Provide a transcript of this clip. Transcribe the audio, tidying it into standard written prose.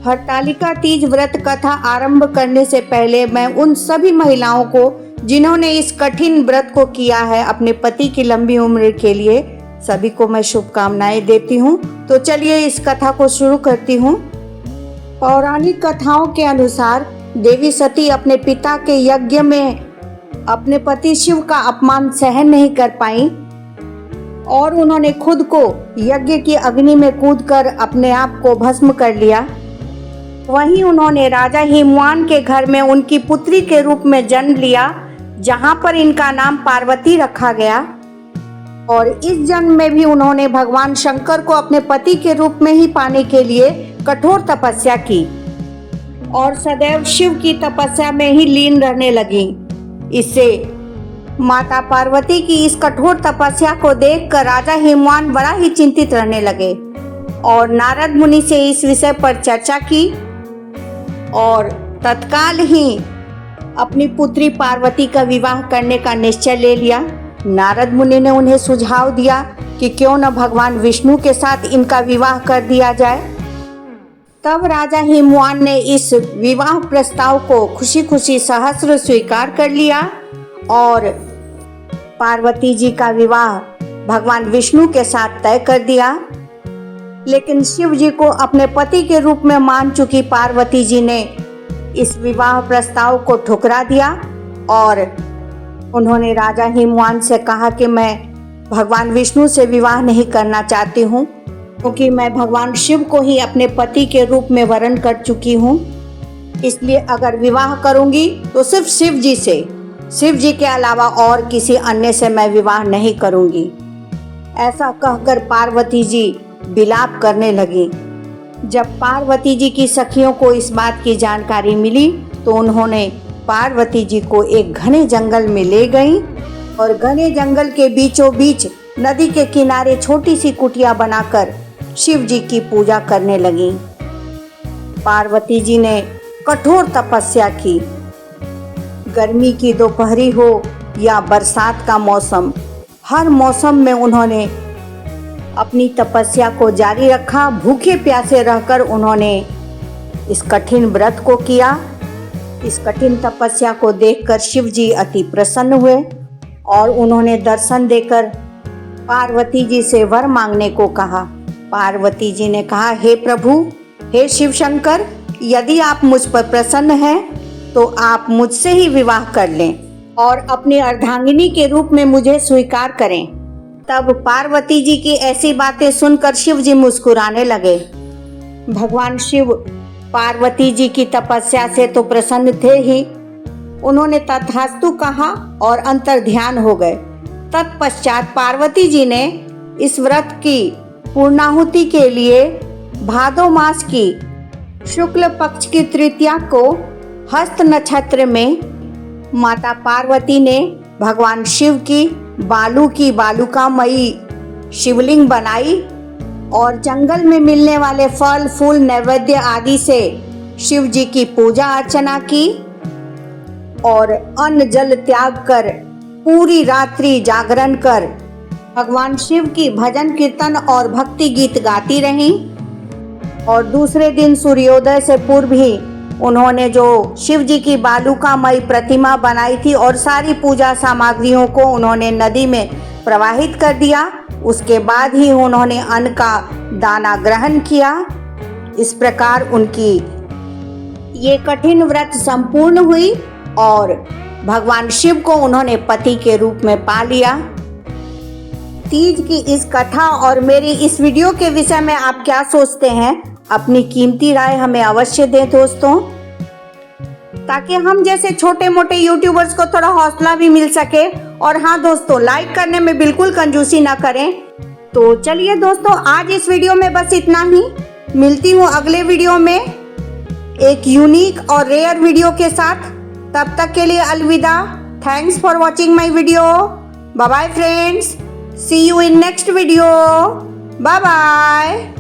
हरतालिका तीज व्रत कथा आरंभ करने से पहले मैं उन सभी महिलाओं को जिन्होंने इस कठिन व्रत को किया है अपने पति की लंबी उम्र के लिए सभी को मैं शुभकामनाएं देती हूँ। तो चलिए इस कथा को शुरू करती हूँ। पौराणिक कथाओं के अनुसार देवी सती अपने पिता के यज्ञ में अपने पति शिव का अपमान सहन नहीं कर पाई और उन्होंने खुद को यज्ञ की अग्नि में कूदकर अपने आप को भस्म कर लिया। वहीं उन्होंने राजा हिमवान के घर में उनकी पुत्री के रूप में जन्म लिया, जहां पर इनका नाम पार्वती रखा गया। और इस जन्म में भी उन्होंने भगवान शंकर को अपने पति के रूप में ही पाने के लिए कठोर तपस्या की और सदैव शिव की तपस्या में ही लीन रहने लगी। इससे माता पार्वती की इस कठोर तपस्या को देखकर राजा हिमवान बड़ा ही चिंतित रहने लगे और नारद मुनि से इस विषय पर चर्चा की और तत्काल ही अपनी पुत्री पार्वती का विवाह करने का निश्चय ले लिया। नारद मुनि ने उन्हें सुझाव दिया कि क्यों न भगवान विष्णु के साथ इनका विवाह कर दिया जाए। तब राजा हिमवान ने इस विवाह प्रस्ताव को खुशी खुशी सहर्ष स्वीकार कर लिया और पार्वती जी का विवाह भगवान विष्णु के साथ तय कर दिया। लेकिन शिव जी को अपने पति के रूप में मान चुकी पार्वती जी ने इस विवाह प्रस्ताव को ठुकरा दिया और उन्होंने राजा हिमवान से कहा कि मैं भगवान विष्णु से विवाह नहीं करना चाहती हूँ, क्योंकि मैं भगवान शिव को ही अपने पति के रूप में वरण कर चुकी हूँ। इसलिए अगर विवाह करूँगी तो सिर्फ शिव जी से, शिव जी के अलावा और किसी अन्य से मैं विवाह नहीं करूँगी। ऐसा कहकर पार्वती जी विलाप करने लगी। जब पार्वती जी की सखियों को इस बात की जानकारी मिली तो उन्होंने पार्वती जी को एक घने जंगल में ले गईं और घने जंगल के बीचों बीच नदी के किनारे छोटी सी कुटिया बनाकर शिव जी की पूजा करने लगीं। पार्वती जी ने कठोर तपस्या की। गर्मी की दोपहरी हो या बरसात का मौसम, हर मौसम में उन्होंने अपनी तपस्या को जारी रखा। भूखे प्यासे रहकर उन्होंने इस कठिन व्रत को किया। इस कठिन तपस्या को देखकर शिव जी अति प्रसन्न हुए और उन्होंने दर्शन देकर पार्वती जी से वर मांगने को कहा। पार्वती जी ने कहा, हे प्रभु, हे शिव शंकर, यदि आप मुझ पर प्रसन्न हैं तो आप मुझसे ही विवाह कर लें और अपनी अर्धांगिनी के रूप में मुझे स्वीकार करें। तब पार्वती जी की ऐसी बातें सुनकर शिव जी मुस्कुराने लगे। भगवान शिव पार्वती जी की तपस्या से तो प्रसन्न थे ही, उन्होंने तथास्तु कहा और अंतर ध्यान हो गए। तत्पश्चात पार्वती जी ने इस व्रत की पूर्णाहुति के लिए भादो मास की शुक्ल पक्ष की तृतीया को हस्त नक्षत्र में माता पार्वती ने भगवान शिव की बालुकामयी शिवलिंग बनाई और जंगल में मिलने वाले फल फूल नैवेद्य आदि से शिव जी की पूजा अर्चना की और अन्न जल त्याग कर पूरी रात्रि जागरण कर भगवान शिव की भजन कीर्तन और भक्ति गीत गाती रहीं। और दूसरे दिन सूर्योदय से पूर्व ही उन्होंने जो शिव जी की बालुकामयी प्रतिमा बनाई थी और सारी पूजा सामग्रियों को उन्होंने नदी में प्रवाहित कर दिया। उसके बाद ही उन्होंने अन्न का दाना ग्रहण किया। इस प्रकार उनकी ये कठिन व्रत संपूर्ण हुई और भगवान शिव को उन्होंने पति के रूप में पा लिया। तीज की इस कथा और मेरी इस वीडियो के विषय में आप क्या सोचते हैं? अपनी कीमती राय हमें अवश्य दें दोस्तों, ताकि हम जैसे छोटे मोटे यूट्यूबर्स को थोड़ा हौसला भी मिल सके। और हाँ दोस्तों, लाइक करने में बिल्कुल कंजूसी ना करें। तो चलिए दोस्तों, आज इस वीडियो में बस इतना ही। मिलती हूँ अगले वीडियो में एक यूनिक और रेयर वीडियो के साथ। तब तक के लिए अलविदा। Thanks for watching my video. Bye bye friends, see you in next video. Bye bye.